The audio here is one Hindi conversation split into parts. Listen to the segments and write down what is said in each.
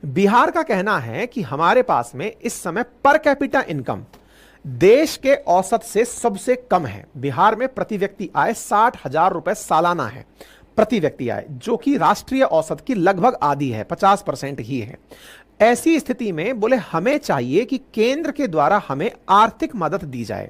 बिहार का कहना है कि हमारे पास में इस समय पर कैपिटा इनकम देश के औसत से सबसे कम है। बिहार में प्रति व्यक्ति आय 60,000 रुपए सालाना है, प्रति व्यक्ति आय, जो कि राष्ट्रीय औसत की लगभग आधी है, 50% ही है। ऐसी स्थिति में बोले हमें चाहिए कि केंद्र के द्वारा हमें आर्थिक मदद दी जाए,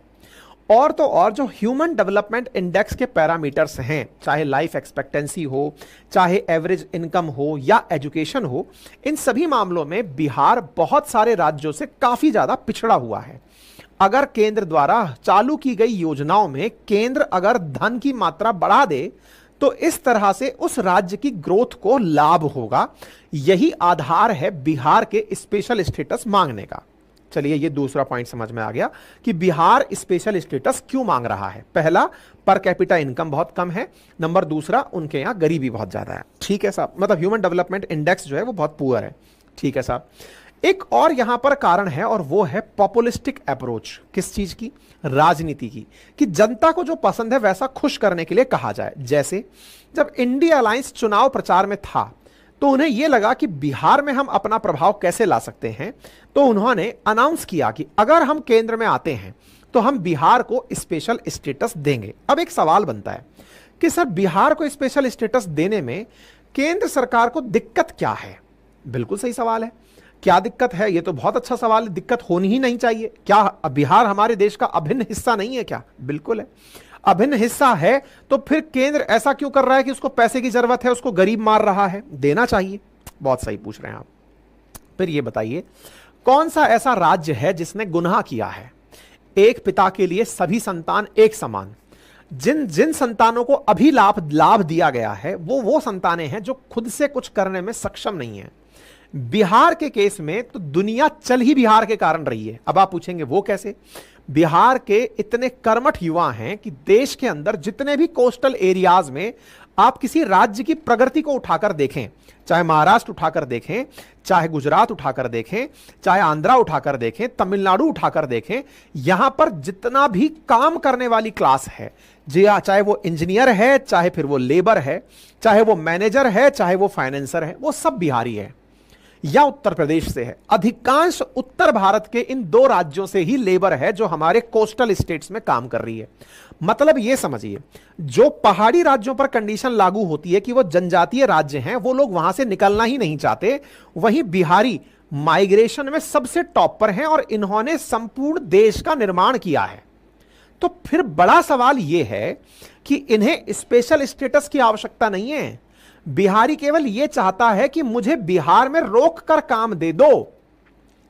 और तो और जो ह्यूमन डेवलपमेंट इंडेक्स के पैरामीटर्स हैं, चाहे लाइफ एक्सपेक्टेंसी हो, चाहे एवरेज इनकम हो या एजुकेशन हो, इन सभी मामलों में बिहार बहुत सारे राज्यों से काफी ज्यादा पिछड़ा हुआ है। अगर केंद्र द्वारा चालू की गई योजनाओं में केंद्र अगर धन की मात्रा बढ़ा दे तो इस तरह से उस राज्य की ग्रोथ को लाभ होगा। यही आधार है बिहार के स्पेशल स्टेटस मांगने का। चलिए, ये दूसरा पॉइंट समझ में आ गया कि बिहार स्पेशल स्टेटस क्यों मांग रहा है। पहला, पर कैपिटा इनकम बहुत कम है। नंबर दूसरा, उनके यहां गरीबी बहुत ज्यादा है। ठीक है साहब, मतलब ह्यूमन डेवलपमेंट इंडेक्स जो है वो बहुत पुअर है। ठीक है साहब। एक और यहां पर कारण है, और वो है पॉपुलिस्टिक अप्रोच। किस चीज की? राजनीति की, कि जनता को जो पसंद है वैसा खुश करने के लिए कहा जाए। जैसे जब इंडिया अलायंस चुनाव प्रचार में था तो उन्हें यह लगा कि बिहार में हम अपना प्रभाव कैसे ला सकते हैं, तो उन्होंने अनाउंस किया कि अगर हम केंद्र में आते हैं तो हम बिहार को स्पेशल स्टेटस देंगे। अब एक सवाल बनता है कि सर, बिहार को स्पेशल स्टेटस देने में केंद्र सरकार को दिक्कत क्या है? बिल्कुल सही सवाल है। क्या दिक्कत है? ये तो बहुत अच्छा सवाल है। दिक्कत होनी ही नहीं चाहिए। क्या बिहार हमारे देश का अभिन्न हिस्सा नहीं है क्या? बिल्कुल है, अभिन्न हिस्सा है। तो फिर केंद्र ऐसा क्यों कर रहा है कि उसको पैसे की जरूरत है, उसको गरीब मार रहा है? देना चाहिए। बहुत सही पूछ रहे हैं आप। फिर ये बताइए, कौन सा ऐसा राज्य है जिसने गुनाह किया है? एक पिता के लिए सभी संतान एक समान। जिन जिन संतानों को अभी लाभ दिया गया है वो संतानें हैं जो खुद से कुछ करने में सक्षम नहीं है। बिहार के केस में तो दुनिया चल ही बिहार के कारण रही है। अब आप पूछेंगे वो कैसे? बिहार के इतने कर्मठ युवा हैं कि देश के अंदर जितने भी कोस्टल एरियाज में आप किसी राज्य की प्रगति को उठाकर देखें, चाहे महाराष्ट्र उठाकर देखें, चाहे गुजरात उठाकर देखें, चाहे आंध्रा उठाकर देखें, तमिलनाडु उठाकर देखें, यहां पर जितना भी काम करने वाली क्लास है, जी हाँ, चाहे वो इंजीनियर है, चाहे फिर वो लेबर है, चाहे वो मैनेजर है, चाहे वो फाइनेंसर है, वो सब बिहारी है या उत्तर प्रदेश से है। अधिकांश उत्तर भारत के इन दो राज्यों से ही लेबर है जो हमारे कोस्टल स्टेट्स में काम कर रही है। मतलब यह समझिए, जो पहाड़ी राज्यों पर कंडीशन लागू होती है कि वो जनजातीय राज्य हैं, वो लोग वहां से निकलना ही नहीं चाहते, वहीं बिहारी माइग्रेशन में सबसे टॉप पर हैं और इन्होंने संपूर्ण देश का निर्माण किया है। तो फिर बड़ा सवाल यह है कि इन्हें स्पेशल स्टेटस की आवश्यकता नहीं है। बिहारी केवल यह चाहता है कि मुझे बिहार में रोक कर काम दे दो,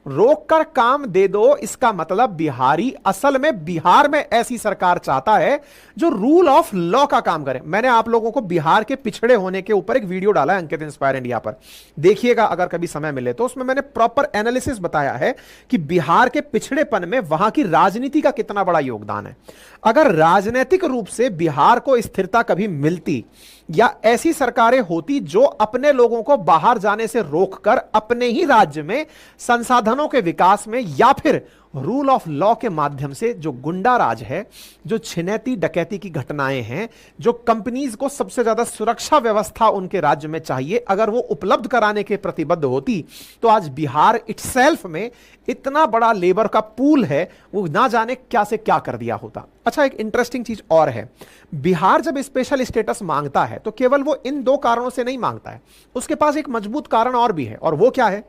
रोक कर काम दे दो। इसका मतलब बिहारी असल में बिहार में ऐसी सरकार चाहता है जो रूल ऑफ लॉ का काम करे। मैंने आप लोगों को बिहार के पिछड़े होने के ऊपर एक वीडियो डाला है अंकित इंस्पायर इंडिया पर, देखिएगा अगर कभी समय मिले तो। उसमें मैंने प्रॉपर एनालिसिस बताया है कि बिहार के पिछड़ेपन में वहां की राजनीति का कितना बड़ा योगदान है। अगर राजनीतिक रूप से बिहार को स्थिरता कभी मिलती या ऐसी सरकारें होती जो अपने लोगों को बाहर जाने से रोककर अपने ही राज्य में संसाधनों के विकास में या फिर रूल ऑफ लॉ के माध्यम से, जो गुंडा राज है, जो छिनैती डकैती की घटनाएं हैं, जो कंपनीज को सबसे ज्यादा सुरक्षा व्यवस्था उनके राज्य में चाहिए, अगर वो उपलब्ध कराने के प्रतिबद्ध होती तो आज बिहार इटसेल्फ में इतना बड़ा लेबर का पूल है, वो ना जाने क्या से क्या कर दिया होता। अच्छा, एक इंटरेस्टिंग चीज और है, बिहार जब स्पेशल स्टेटस मांगता है तो केवल वो इन दो कारणों से नहीं मांगता है, उसके पास एक मजबूत कारण और भी है, और वो क्या है?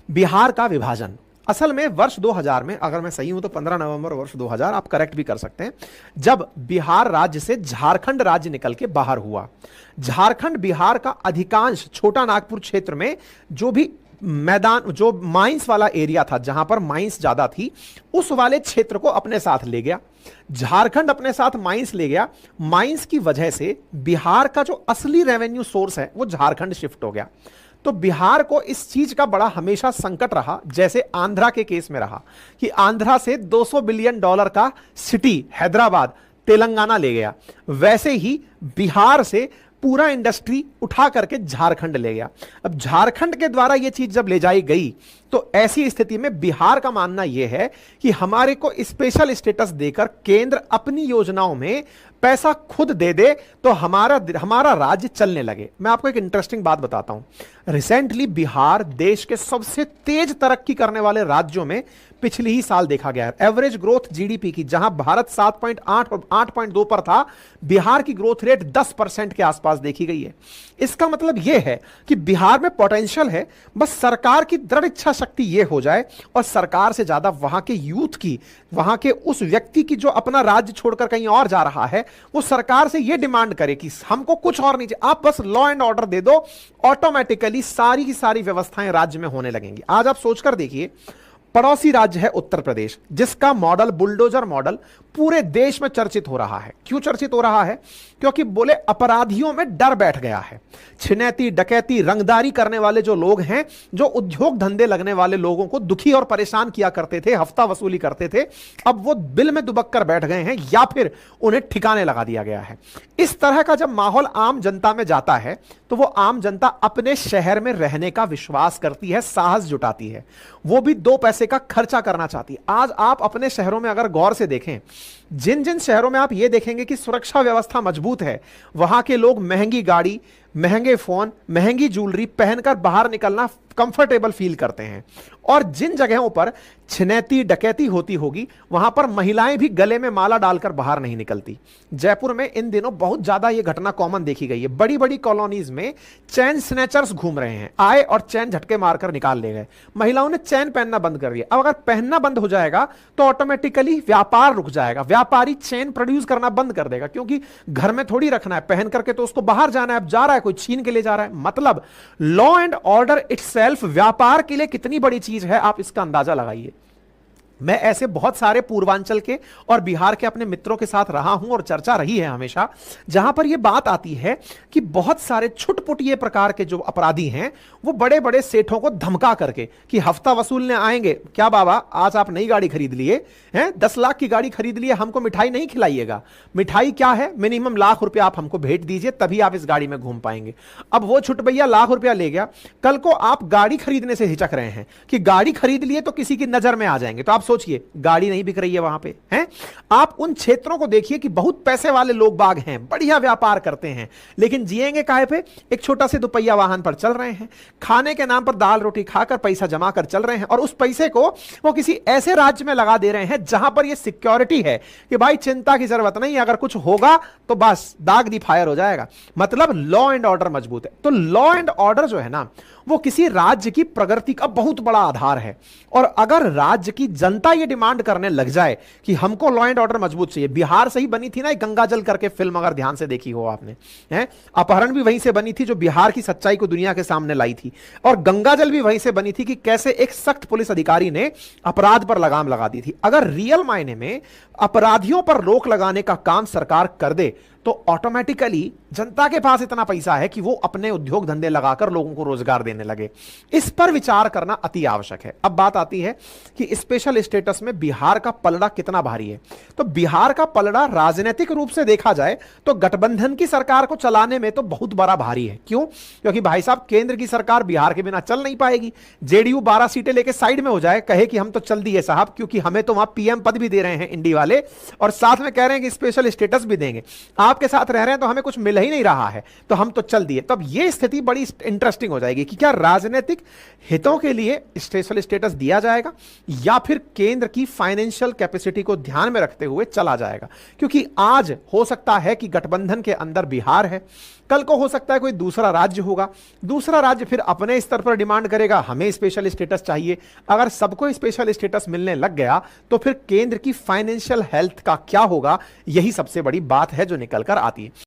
बिहार का विभाजन। असल में वर्ष 2000 में, अगर मैं सही हूं तो 15 नवंबर वर्ष 2000, आप करेक्ट भी कर सकते हैं, जब बिहार राज्य से झारखंड राज्य निकल के बाहर हुआ। झारखंड बिहार का अधिकांश छोटा नागपुर क्षेत्र में जो भी मैदान, जो माइंस वाला एरिया था, जहां पर माइंस ज्यादा थी, उस वाले क्षेत्र को अपने साथ ले गया। झारखंड अपने साथ माइंस ले गया। माइंस की वजह से बिहार का जो असली रेवेन्यू सोर्स है वो झारखंड शिफ्ट हो गया। तो बिहार को इस चीज का बड़ा हमेशा संकट रहा, जैसे आंध्रा के केस में रहा कि आंध्रा से $200 बिलियन का सिटी हैदराबाद तेलंगाना ले गया, वैसे ही बिहार से पूरा इंडस्ट्री उठा करके झारखंड ले गया। अब झारखंड के द्वारा यह चीज जब ले जाई गई तो ऐसी स्थिति में बिहार का मानना यह है कि हमारे को स्पेशल स्टेटस देकर केंद्र अपनी योजनाओं में पैसा खुद दे दे तो हमारा राज्य चलने लगे। मैं आपको एक इंटरेस्टिंग बात बताता हूं। रिसेंटली बिहार देश के सबसे तेज तरक्की करने वाले राज्यों में पिछले ही साल देखा गया है। एवरेज ग्रोथ जीडीपी की जहां भारत 7.8 और 8.2 पर था, बिहार की ग्रोथ रेट 10% के आसपास देखी गई है। इसका मतलब यह है कि बिहार में पोटेंशियल है, बस सरकार की दृढ़ इच्छा शक्ति यह हो जाए और सरकार से ज्यादा वहां के यूथ की, वहां के उस व्यक्ति की जो अपना राज्य छोड़कर कहीं और जा रहा है, वो सरकार से यह डिमांड करे कि हमको कुछ और नहीं चाहिए, आप बस लॉ एंड ऑर्डर दे दो, ऑटोमेटिकली सारी की सारी व्यवस्थाएं राज्य में होने लगेंगी। आज आप सोचकर देखिए, पड़ोसी राज्य है उत्तर प्रदेश, जिसका मॉडल बुलडोजर मॉडल पूरे देश में चर्चित हो रहा है। क्यों चर्चित हो रहा है? क्योंकि बोले अपराधियों में डर बैठ गया है। छिनैती, डकैती, रंगदारी करने वाले जो लोग हैं, जो उद्योग धंधे लगने वाले लोगों को दुखी और परेशान किया करते थे, हफ्ता वसूली करते थे, अब वो बिल में दुबक कर बैठ गए हैं या फिर उन्हें ठिकाने लगा दिया गया है। इस तरह का जब माहौल आम जनता में जाता है तो वो आम जनता अपने शहर में रहने का विश्वास करती है, साहस जुटाती है, वो भी 2 पैसे का खर्चा करना चाहती है। आज आप अपने शहरों में अगर गौर से देखें, जिन जिन शहरों में आप यह देखेंगे कि सुरक्षा व्यवस्था मजबूत है, वहां के लोग महंगी गाड़ी, महंगे फोन, महंगी ज्वेलरी पहनकर बाहर निकलना कंफर्टेबल फील करते हैं। और जिन जगहों पर छिनैती, डकैती होती होगी, वहां पर महिलाएं भी गले में माला डालकर बाहर नहीं निकलती। जयपुर में इन दिनों बहुत ज्यादा यह घटना कॉमन देखी गई है। बड़ी बड़ी कॉलोनीज में चैन स्नैचर्स घूम रहे हैं, आए और चैन झटके मारकर निकाल ले गए। महिलाओं ने चैन पहनना बंद कर दिया। अब अगर पहनना बंद हो जाएगा तो ऑटोमेटिकली व्यापार रुक जाएगा, व्यापारी चैन प्रोड्यूस करना बंद कर देगा, क्योंकि घर में थोड़ी रखना है, पहन करके तो उसको बाहर जाना है। अब जा रहा है, कोई छीन के ले जा रहा है। मतलब लॉ एंड ऑर्डर इटसेल्फ व्यापार के लिए कितनी बड़ी चीज है, आप इसका अंदाजा लगाइए। मैं ऐसे बहुत सारे पूर्वांचल के और बिहार के अपने मित्रों के साथ रहा हूं और चर्चा रही है हमेशा, जहां पर यह बात आती है कि बहुत सारे छुटपुटिये प्रकार के जो अपराधी हैं, वो बड़े बड़े सेठों को धमका करके कि हफ्ता वसूलने आएंगे, क्या बाबा आज आप नई गाड़ी खरीद लिए हैं, 10 लाख की गाड़ी खरीद लिए, हमको मिठाई नहीं खिलाइएगा। मिठाई क्या है, मिनिमम लाख रुपया आप हमको भेंट दीजिए, तभी आप इस गाड़ी में घूम पाएंगे। अब वो छुटभैया लाख रुपया ले गया, कल को आप गाड़ी खरीदने से हिचक रहे हैं कि गाड़ी खरीद लिए तो किसी की नजर में आ जाएंगे। तो आप सोचिए, गाड़ी नहीं बिक रही है वहां पे, हैं? आप उन क्षेत्रों को देखिए कि बहुत पैसे वाले लोग बाग हैं, बढ़िया व्यापार करते हैं, लेकिन जिएंगे काहे पे? एक छोटा से 2 पहिया वाहन पर चल रहे हैं, खाने के नाम पर दाल रोटी खाकर पैसा जमा कर चल रहे हैं, और उस पैसे को वो किसी ऐसे राज्य में लगा दे रहे हैं जहां पर ये सिक्योरिटी है कि भाई चिंता की जरूरत नहीं, अगर कुछ होगा तो बस दाग दी फायर हो जाएगा। मतलब लॉ एंड ऑर्डर मजबूत है। तो लॉ एंड ऑर्डर जो है ना, वो किसी राज्य की प्रगति का बहुत बड़ा आधार है। और अगर राज्य की जनता ये डिमांड करने लग जाए कि हमको लॉ एंड ऑर्डर मजबूत चाहिए, बिहार से ही बनी थी ना गंगाजल करके फिल्म, अगर ध्यान से देखी हो आपने, हैं? अपहरण भी वहीं से बनी थी, जो बिहार की सच्चाई को दुनिया के सामने लाई थी, और गंगाजल भी वहीं से बनी थी कि कैसे एक सख्त पुलिस अधिकारी ने अपराध पर लगाम लगा दी थी। अगर रियल मायने में अपराधियों पर रोक लगाने का काम सरकार कर दे तो ऑटोमेटिकली जनता के पास इतना पैसा है कि वो अपने उद्योग धंधे लगाकर लोगों को रोजगार देने लगे। इस पर विचार करना अति आवश्यक है। अब बात आती है कि स्पेशल स्टेटस में बिहार का पलड़ा कितना भारी है। तो बिहार का पलड़ा राजनीतिक रूप से देखा जाए तो गठबंधन की सरकार को चलाने में तो बहुत बड़ा भारी है। क्यों? क्योंकि भाई साहब, केंद्र की सरकार बिहार के बिना चल नहीं पाएगी। जेडीयू 12 सीटें लेके साइड में हो जाए, कहे कि हम तो चल दिए साहब, क्योंकि हमें तो वहां पीएम पद भी दे रहे हैं इंडी वाले, और साथ में कह रहे हैं कि स्पेशल स्टेटस भी देंगे, आपके साथ रह रहे हैं तो हमें कुछ मिल ही नहीं रहा है, तो हम तो चल दिए। तब यह स्थिति बड़ी इंटरेस्टिंग हो जाएगी कि क्या राजनीतिक हितों के लिए स्पेशल स्टेटस दिया जाएगा या फिर केंद्र की फाइनेंशियल कैपेसिटी को ध्यान में रखते हुए चला जाएगा। क्योंकि आज हो सकता है कि गठबंधन के अंदर बिहार है, कल को हो सकता है कोई दूसरा राज्य होगा, दूसरा राज्य फिर अपने स्तर पर डिमांड करेगा हमें स्पेशल स्टेटस चाहिए। अगर सबको स्पेशल स्टेटस मिलने लग गया तो फिर केंद्र की फाइनेंशियल हेल्थ का क्या होगा, यही सबसे बड़ी बात है जो निकल कर आती है।